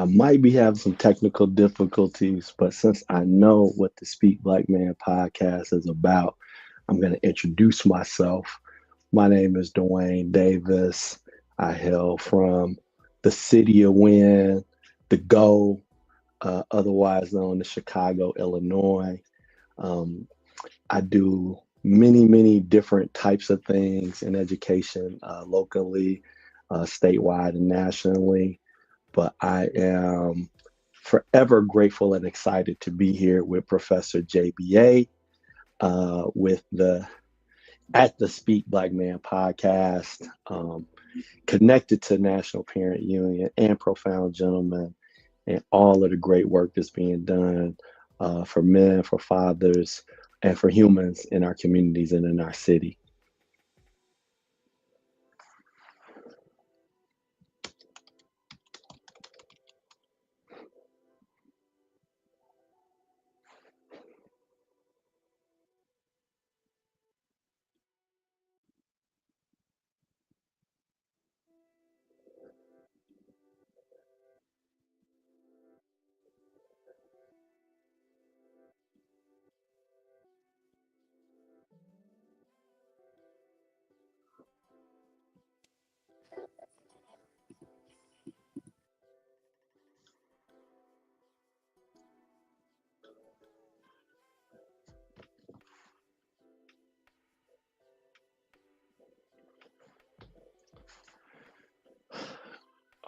might be having some technical difficulties, but since I know what the Speak Black Man podcast is about, I'm going to introduce myself. My name is Dwayne Davis. I hail from the city of Wynn, the Go, otherwise known as Chicago, Illinois. Um, I do many different types of things in education, locally, statewide, and nationally. But I am forever grateful and excited to be here with Professor JBA, with the at the Speak Black Man podcast, connected to National Parent Union and Profound Gentlemen, and all of the great work that's being done for men, for fathers, and for humans in our communities and in our city.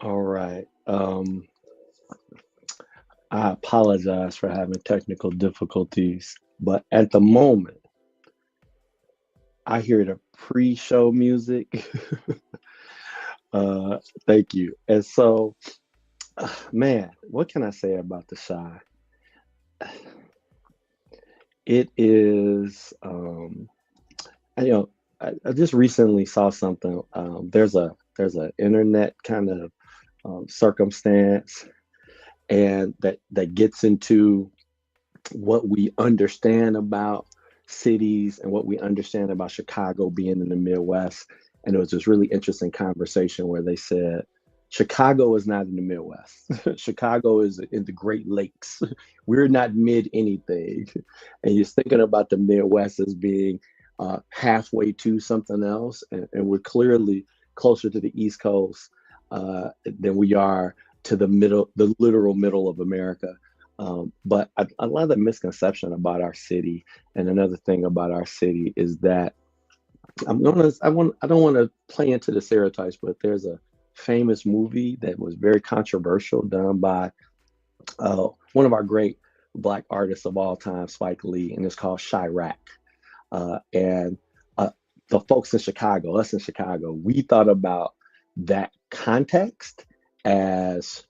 All right. I apologize for having technical difficulties, but at the moment, I hear the pre-show music. uh, Thank you. And so, man, what can I say about the shy? It is, I just recently saw something. There's a internet kind of circumstance, and that gets into what we understand about cities and what we understand about Chicago being in the Midwest. And it was this really interesting conversation where they said, Chicago is not in the Midwest. Chicago is in the Great Lakes. We're not mid anything. And you're thinking about the Midwest as being halfway to something else. And we're clearly closer to the East Coast than we are to the literal middle of America. But I love the misconception about our city. And another thing about our city is that I don't want to play into the stereotypes, but there's a famous movie that was very controversial done by one of our great Black artists of all time, Spike Lee, and it's called Chirac. And the folks in Chicago, us in Chicago, we thought about that context as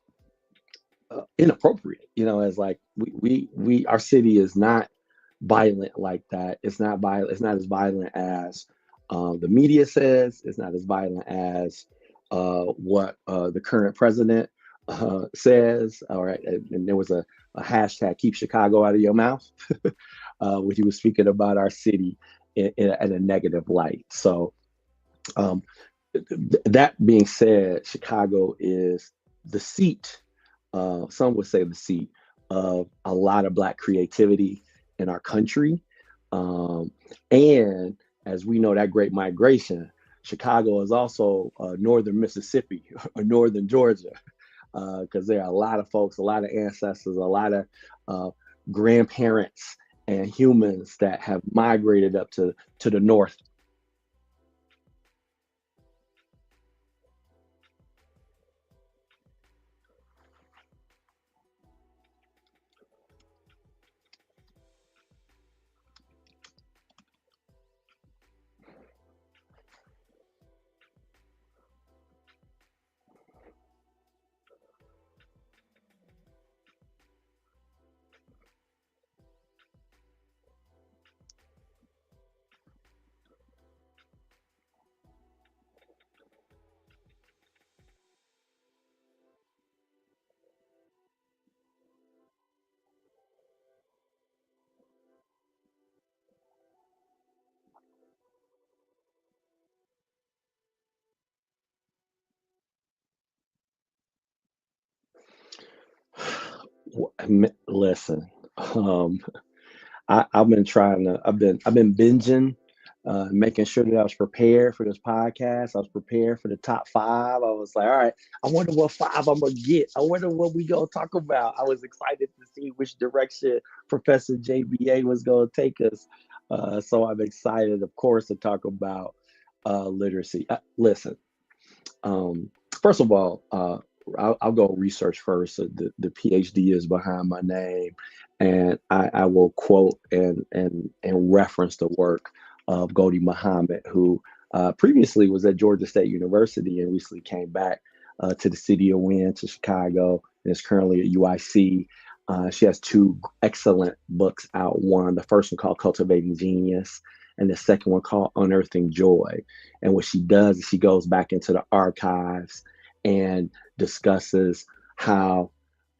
inappropriate, as like our city is not violent like that. It's not violent. It's not as violent as the media says. It's not as violent as what the current president says. All right, and there was a hashtag "Keep Chicago out of your mouth" when he was speaking about our city in a negative light. So um, that being said, Chicago is the seat. Some would say the seat of a lot of Black creativity in our country. Um, and as we know, that great migration, Chicago is also northern Mississippi or northern Georgia, because there are a lot of folks, a lot of ancestors, a lot of grandparents and humans that have migrated up to the north. Listen, um, I've been trying to. I've been binging, making sure that I was prepared for this podcast. I was prepared for the top five. I was like, all right, I wonder what five I'm gonna get. I wonder what we gonna talk about. I was excited to see which direction Professor JBA was gonna take us. So I'm excited, of course, to talk about literacy. Listen, first of all, I'll go research first. So the PhD is behind my name, and I will quote and reference the work of Ghodri Muhammad, who previously was at Georgia State University and recently came back to the city of Wynn, to Chicago, and is currently at UIC. She has two excellent books out. One, the first one called Cultivating Genius, and the second one called Unearthing Joy. And what she does is she goes back into the archives and discusses how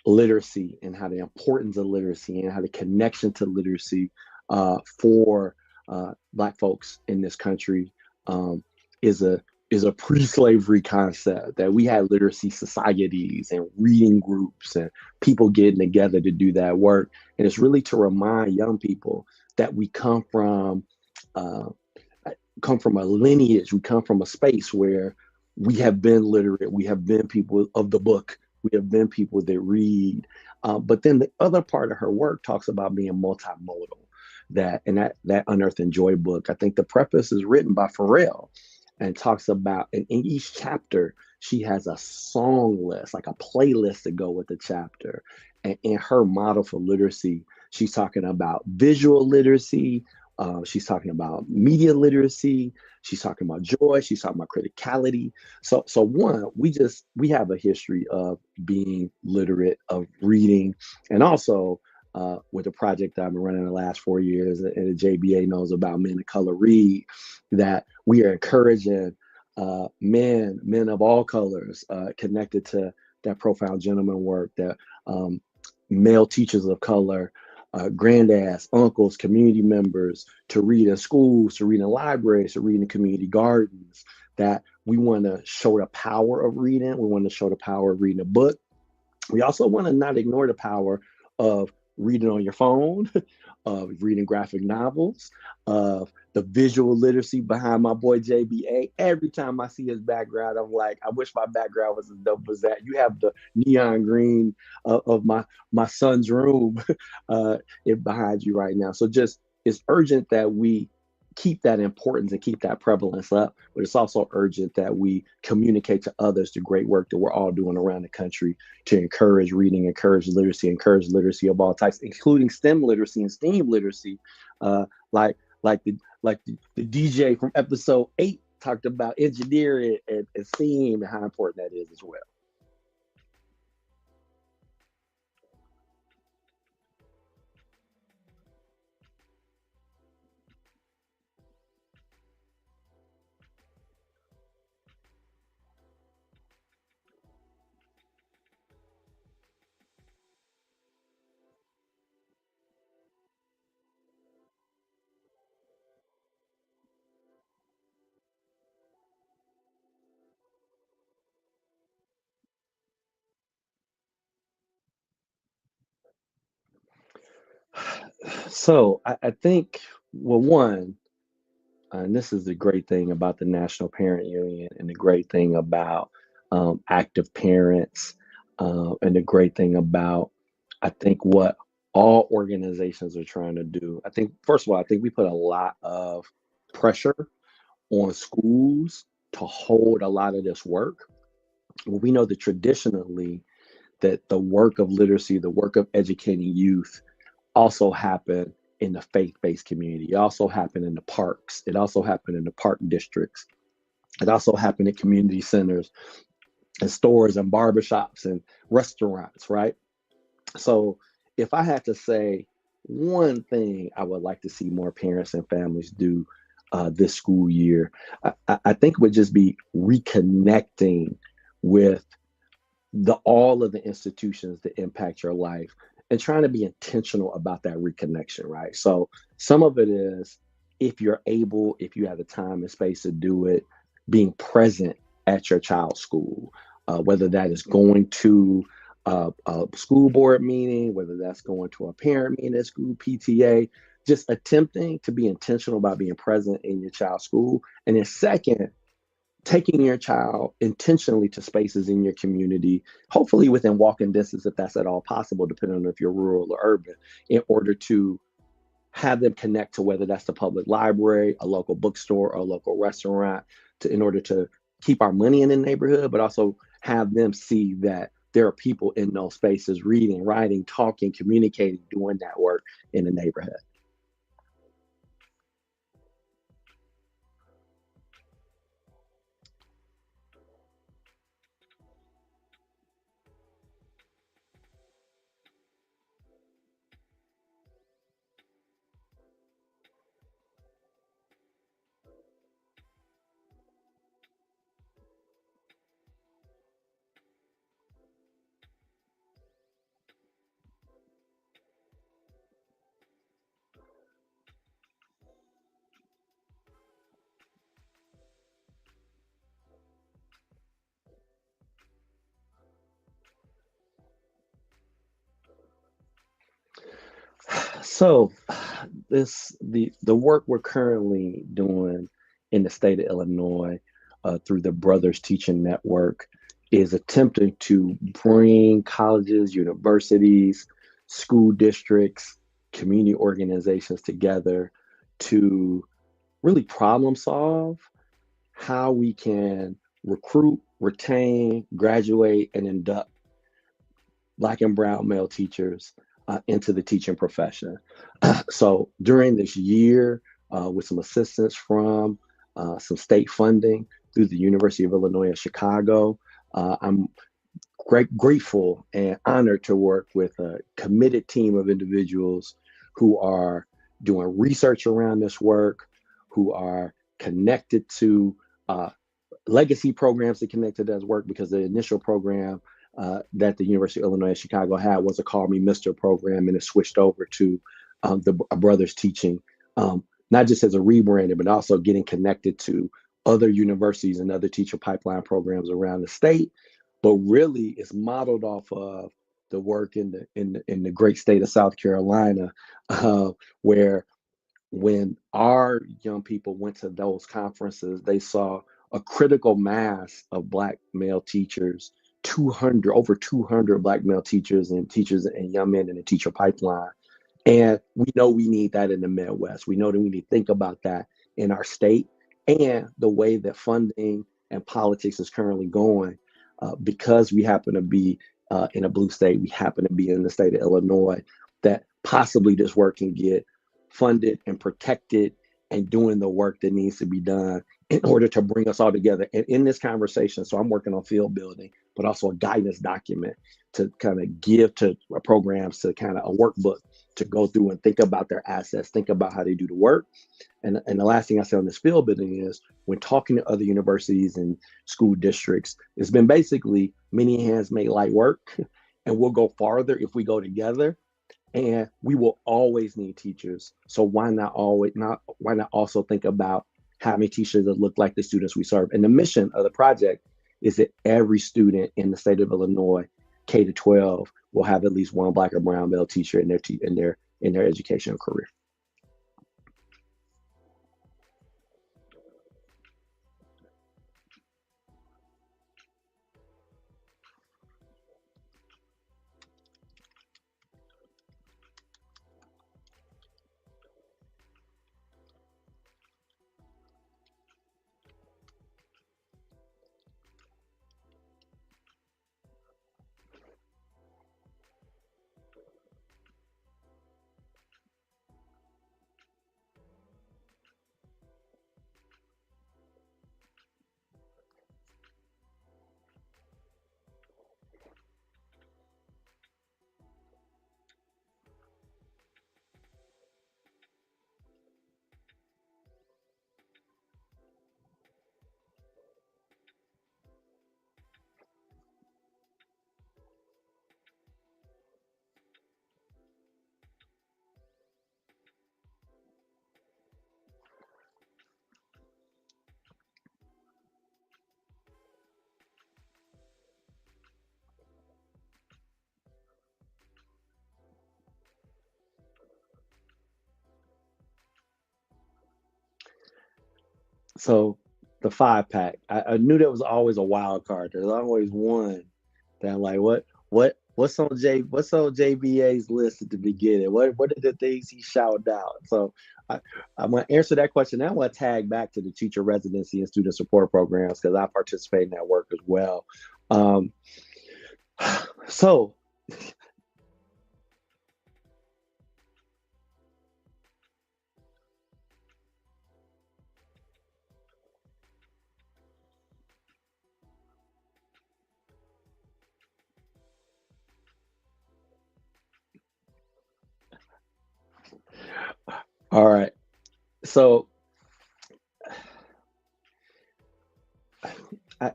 literacy and how the importance of literacy and how the connection to literacy for Black folks in this country is a pre-slavery concept, that we had literacy societies and reading groups and people getting together to do that work. And it's really to remind young people that we uh, come from a lineage, we come from a space where we have been literate, we have been people of the book, we have been people that read. But then the other part of her work talks about being multimodal. That Unearth and Joy book, I think the preface is written by Pharrell, and talks about, and in each chapter she has a song list, like a playlist to go with the chapter. And in her model for literacy, she's talking about visual literacy, she's talking about media literacy. She's talking about joy. She's talking about criticality. So one, we have a history of being literate, of reading, and also with the project that I've been running the last 4 years, and the JBA knows about Men of Color Read, that we are encouraging men of all colors connected to that Profound Gentleman work, that male teachers of color, granddads, uncles, community members, to read in schools, to read in libraries, to read in community gardens. That we want to show the power of reading. We want to show the power of reading a book. We also want to not ignore the power of reading on your phone, of reading graphic novels, of the visual literacy behind my boy JBA. Every time I see his background, I'm like, I wish my background was as dope as that. You have the neon green of my son's room behind you right now. So just, it's urgent that we keep that importance and keep that prevalence up, but it's also urgent that we communicate to others the great work that we're all doing around the country to encourage reading, encourage literacy of all types, including STEM literacy and STEAM literacy, uh, like the DJ from episode 8 talked about engineering and STEAM and how important that is as well. So I think, well, one, and this is the great thing about the National Parent Union, and the great thing about active parents, and the great thing about, I think, what all organizations are trying to do. I think, first of all, I think we put a lot of pressure on schools to hold a lot of this work. Well, we know that traditionally, that the work of literacy, the work of educating youth, also happen in the faith-based community. It also happened in the parks. It also happened in the park districts. It also happened at community centers and stores and barbershops and restaurants, right? So if I had to say one thing I would like to see more parents and families do this school year, I think it would just be reconnecting with all of the institutions that impact your life, and trying to be intentional about that reconnection, right? So some of it is, if you're able, if you have the time and space to do it, being present at your child's school, whether that is going to a school board meeting, whether that's going to a parent meeting at school, PTA, just attempting to be intentional about being present in your child's school. And then second, taking your child intentionally to spaces in your community, hopefully within walking distance, if that's at all possible, depending on if you're rural or urban, in order to have them connect to whether that's the public library, a local bookstore, or a local restaurant, in order to keep our money in the neighborhood, but also have them see that there are people in those spaces reading, writing, talking, communicating, doing that work in the neighborhood. So the work we're currently doing in the state of Illinois through the Brothers Teaching Network is attempting to bring colleges, universities, school districts, community organizations together to really problem solve how we can recruit, retain, graduate, and induct Black and Brown male teachers into the teaching profession. So during this year, with some assistance from some state funding through the University of Illinois at Chicago, I'm grateful and honored to work with a committed team of individuals who are doing research around this work, who are connected to legacy programs that connected to this work, because the initial program that the University of Illinois Chicago had was a Call Me Mister program, and it switched over to the Brothers Teaching, not just as a rebranding, but also getting connected to other universities and other teacher pipeline programs around the state. But really, it's modeled off of the work in the great state of South Carolina, where when our young people went to those conferences, they saw a critical mass of Black male teachers, 200, over 200 Black male teachers and young men in the teacher pipeline. And we know we need that in the Midwest. We know that we need to think about that in our state, and the way that funding and politics is currently going, because we happen to be in a blue state, we happen to be in the state of Illinois, that possibly this work can get funded and protected and doing the work that needs to be done in order to bring us all together. And in this conversation, so I'm working on field building, but also a guidance document to kind of give to programs, to kind of a workbook to go through and think about their assets, think about how they do the work. And the last thing I say on this field building is, when talking to other universities and school districts, it's been basically many hands make light work, and we'll go farther if we go together. And we will always need teachers. So why not also think about having teachers that look like the students we serve? And the mission of the project is that every student in the state of Illinois, K to 12, will have at least one Black or brown male teacher in their educational career. So the 5 pack, I knew there was always a wild card. There's always one that I'm like, what's on JBA's list at the beginning? What are the things he shouted out? So I, I'm gonna answer that question. Now I'm gonna tag back to the teacher residency and student support programs because I participate in that work as well. Um, so all right. So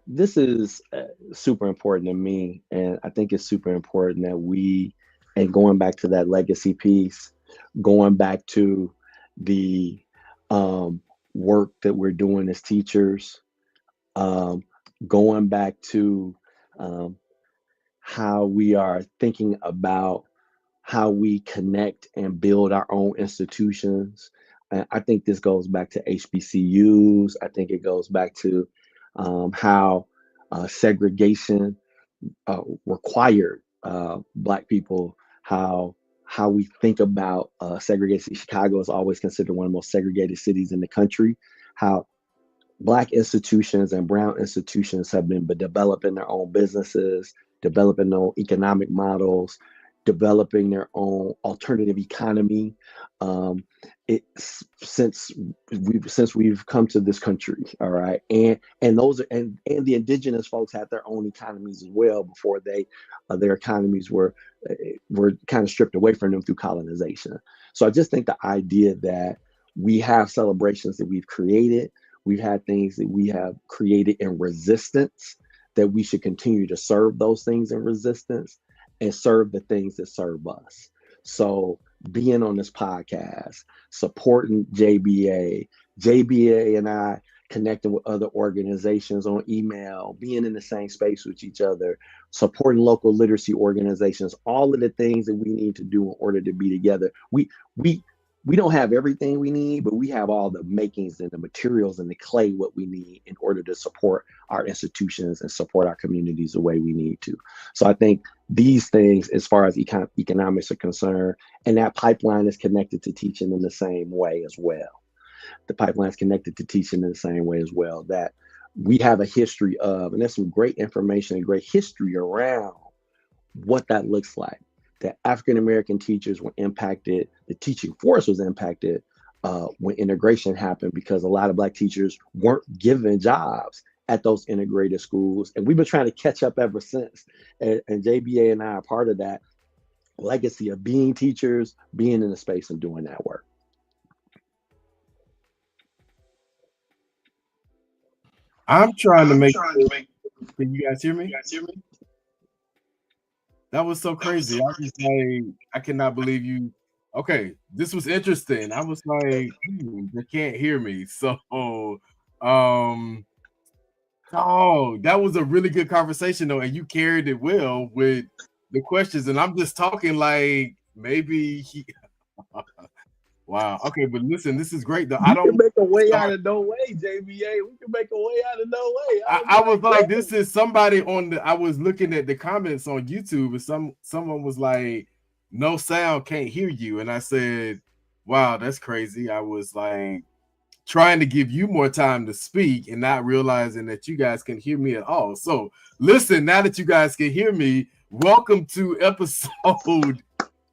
this is super important to me, and I think it's super important that and going back to that legacy piece, going back to the work that we're doing as teachers, um, going back to um, how we are thinking about how we connect and build our own institutions. I think this goes back to HBCUs. I think it goes back to how segregation required Black people, how we think about segregation. Chicago is always considered one of the most segregated cities in the country. How Black institutions and Brown institutions have been developing their own businesses, developing their own economic models, developing their own alternative economy. Um, since we've come to this country, all right, and those are and the indigenous folks had their own economies as well before their economies were kind of stripped away from them through colonization. So I just think the idea that we have celebrations that we've created, we've had things that we have created in resistance, that we should continue to serve those things in resistance and serve the things that serve us. So being on this podcast, supporting JBA and I connecting with other organizations on email, being in the same space with each other, supporting local literacy organizations, all of the things that we need to do in order to be together. We don't have everything we need, but we have all the makings and the materials and the clay what we need in order to support our institutions and support our communities the way we need to. So I think these things, as far as economics are concerned, and that pipeline is connected to teaching in the same way as well. The pipeline is connected to teaching in the same way as well. That we have a history of, and there's some great information and great history around what that looks like. That African American teachers were impacted, the teaching force was impacted when integration happened because a lot of Black teachers weren't given jobs at those integrated schools. And we've been trying to catch up ever since. And JBA and I are part of that legacy of being teachers, being in the space and doing that work. I'm trying to make sure. Can you guys hear me? That was so crazy. I was like, I cannot believe you. Okay, this was interesting. I was like, they can't hear me. So, um, oh, that was a really good conversation though, and you carried it well with the questions. And I'm just talking like maybe he. Wow. Okay, but listen, this is great though. We can make a way out of no way, JBA. We can make a way out of no way. I was like, this is somebody on the. I was looking at the comments on YouTube, and someone was like, "No sound, can't hear you," and I said, "Wow, that's crazy." I was like trying to give you more time to speak, and not realizing that you guys can hear me at all. So, listen, now that you guys can hear me, welcome to episode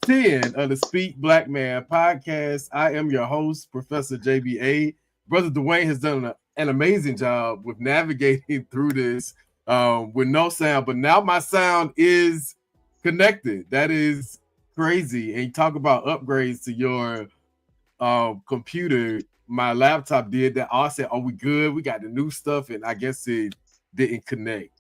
10 of the Speak Black Man podcast. I am your host, Professor JBA. Brother Dwayne has done an amazing job with navigating through this with no sound, but now my sound is connected. That is crazy. And you talk about upgrades to your computer. My laptop did that. I said, "Are we good? We got the new stuff," and I guess it didn't connect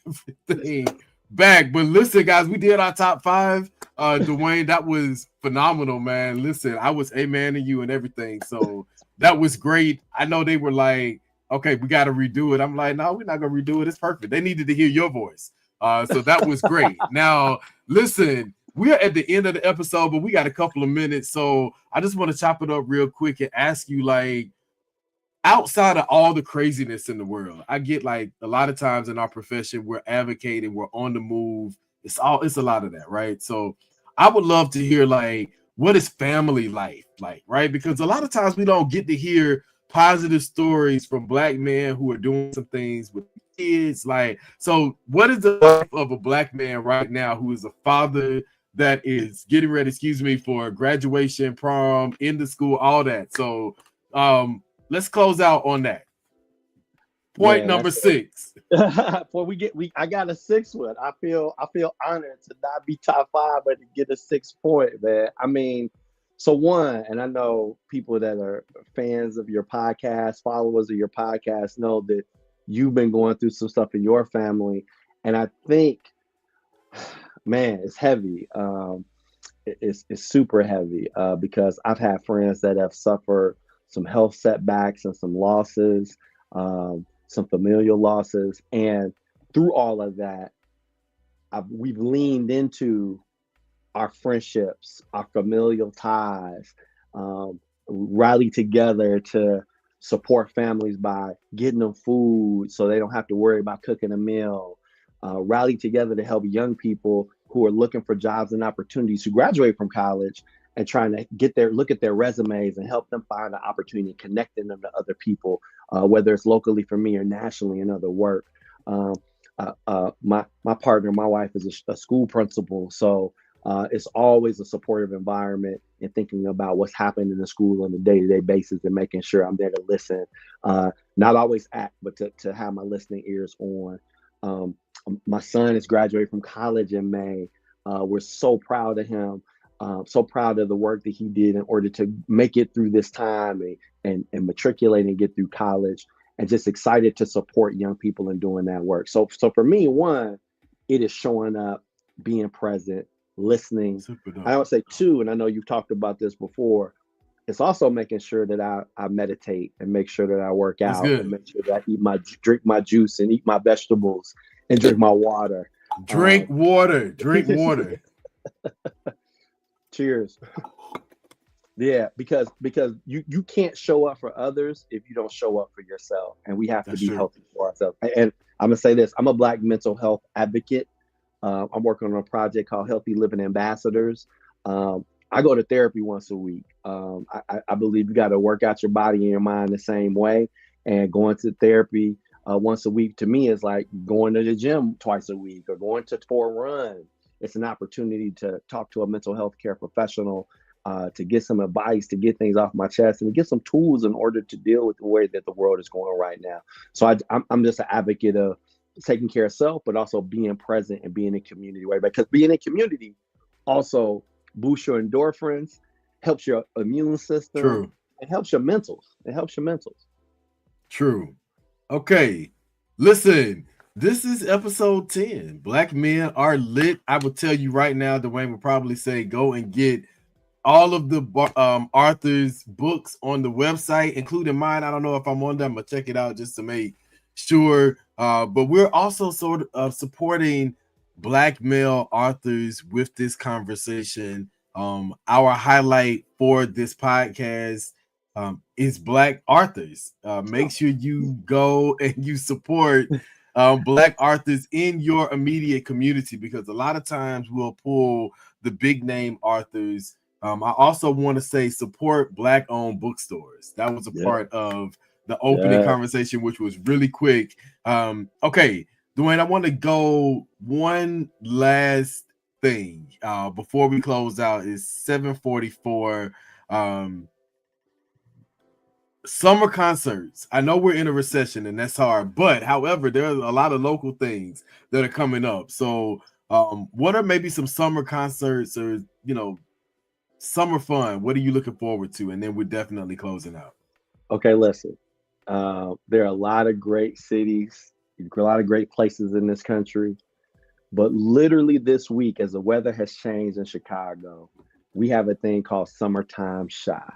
everything back. But listen, guys, we did our top 5. Dwayne, that was phenomenal, man. Listen, I was amening you and everything, so that was great. I know they were like, "Okay, we got to redo it." I'm like, "No, we're not gonna redo it. It's perfect." They needed to hear your voice, so that was great. Now, listen, we're at the end of the episode, but we got a couple of minutes, so I just want to chop it up real quick and ask you, like, outside of all the craziness in the world, I get like a lot of times in our profession, we're advocating, we're on the move. It's a lot of that, right? So I would love to hear like what is family life like, right? Because a lot of times we don't get to hear positive stories from Black men who are doing some things with kids. Like, so what is the life of a Black man right now who is a father that is getting ready, excuse me, for graduation, prom, in the school, all that? So let's close out on that. Point Man, number that's 6. before I got a 6 one. I feel honored to not be top 5, but to get a 6 point, man. I mean, so one, and I know people that are fans of your podcast, followers of your podcast, know that you've been going through some stuff in your family, and I think, man, it's heavy. It's super heavy because I've had friends that have suffered some health setbacks and some losses, some familial losses, and through all of that, we've leaned into our friendships, our familial ties, rally together to support families by getting them food so they don't have to worry about cooking a meal, rally together to help young people who are looking for jobs and opportunities who graduate from college and trying to look at their resumes and help them find an opportunity, connecting them to other people, whether it's locally for me or nationally in other work. My partner, my wife, is a school principal, so it's always a supportive environment and thinking about what's happening in the school on a day-to-day basis and making sure I'm there to listen, not always act, but to have my listening ears on. My son is graduating from college in May. We're so proud of him, so proud of the work that he did in order to make it through this time and matriculate and get through college, and just excited to support young people in doing that work. So for me, one, it is showing up, being present, listening. I would say two, and I know you've talked about this before, it's also making sure that I meditate and make sure that I work out and make sure that I drink my juice and eat my vegetables and drink my water. Drink water. Cheers. Yeah, because you can't show up for others if you don't show up for yourself, and we have to be healthy for ourselves. And I'm gonna say this: I'm a Black mental health advocate. I'm working on a project called Healthy Living Ambassadors. I go to therapy once a week. I believe you got to work out your body and your mind the same way. And going to therapy once a week to me is like going to the gym twice a week or going for a run. It's an opportunity to talk to a mental health care professional, to get some advice, to get things off my chest, and to get some tools in order to deal with the way that the world is going right now. So I'm just an advocate of taking care of self, but also being present and being in community way, because being in community also boosts your endorphins, helps your immune system. True. It helps your mentals. True. Okay. Listen, this is episode 10. Black men are lit. I will tell you right now, Dwayne would probably say go and get all of the Arthur's books on the website, including mine. I don't know if I'm on them, but check it out just to make sure. But we're also sort of supporting Black male authors with this conversation. Our highlight for this podcast is Black authors. Make sure you go and you support Black authors in your immediate community, because a lot of times we'll pull the big name authors. I also want to say support Black owned bookstores. That was a part of the opening conversation, which was really quick. Okay, Dwayne, I want to go one last thing before we close out. Is 7:44. Summer concerts. I know we're in a recession and that's hard, but however, there are a lot of local things that are coming up. So what are maybe some summer concerts or summer fun? What are you looking forward to? And then we're definitely closing out. Okay, listen. There are a lot of great cities, a lot of great places in this country. But literally this week, as the weather has changed in Chicago, we have a thing called Summertime Shy.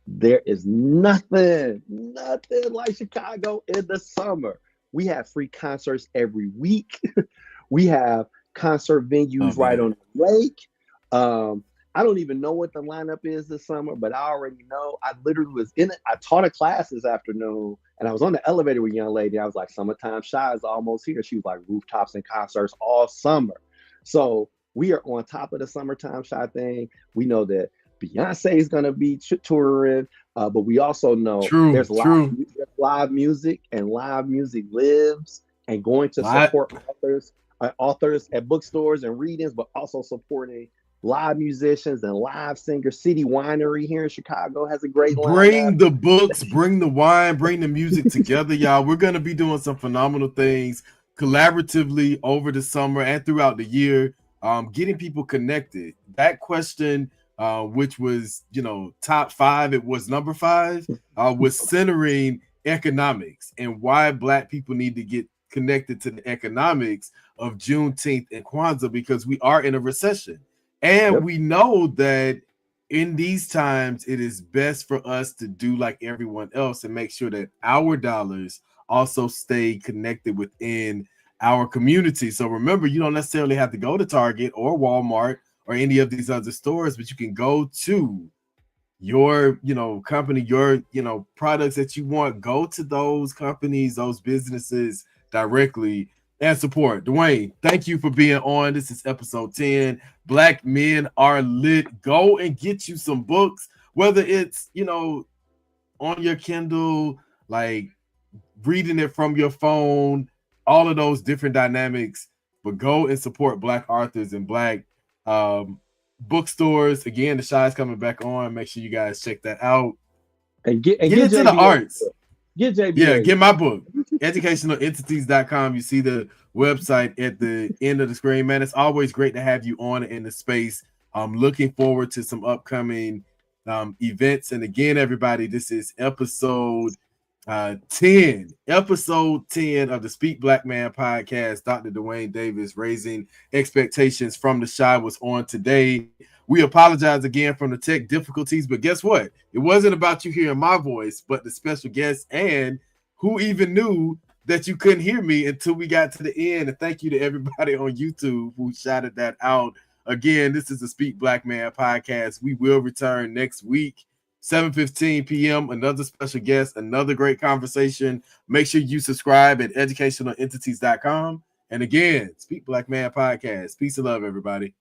There is nothing like Chicago in the summer. We have free concerts every week. We have concert venues right on the lake. I don't even know what the lineup is this summer, but I already know. I literally was in it. I taught a class this afternoon, and I was on the elevator with a young lady. I was like, "Summertime Shy is almost here." She was like, "Rooftops and concerts all summer." So we are on top of the Summertime Shy thing. We know that Beyonce is going to be touring, but we also know True, there's true. live music, and live music lives. And going to Lot. support authors at bookstores and readings, but also supporting live musicians and live singers. City Winery here in Chicago has a great lineup. Bring the books, bring the wine, bring the music together, y'all. We're going to be doing some phenomenal things collaboratively over the summer and throughout the year, getting people connected. That question, which was, top 5, it was number 5, was centering economics and why Black people need to get connected to the economics of Juneteenth and Kwanzaa, because we are in a recession. And Yep. we know that in these times, it is best for us to do like everyone else and make sure that our dollars also stay connected within our community. So remember, you don't necessarily have to go to Target or Walmart or any of these other stores, but you can go to your, company, your, products that you want. Go to those companies, those businesses directly and support. Dwayne, thank you for being on. This is episode 10. Black men are lit. Go and get you some books, whether it's, on your Kindle, like reading it from your phone, all of those different dynamics. But go and support Black authors and Black bookstores. Again, the Shy is coming back on. Make sure you guys check that out. And get Into the JBA. arts. Get Yeah, JBA. get my book, educationalentities.com. You see the website at the end of the screen. Man, it's always great to have you on in the space. I'm looking forward to some upcoming events. And again, everybody, this is episode 10 of the Speak Black Man podcast. Dr. Dwayne Davis, raising expectations from the Shy, was on today. We apologize again from the tech difficulties, but guess what? It wasn't about you hearing my voice, but the special guest, and who even knew that you couldn't hear me until we got to the end. And thank you to everybody on YouTube who shouted that out. Again, this is the Speak Black Man podcast. We will return next week, 7:15 p.m. Another special guest, another great conversation. Make sure you subscribe at educationalentities.com. And again, Speak Black Man podcast. Peace and love, everybody.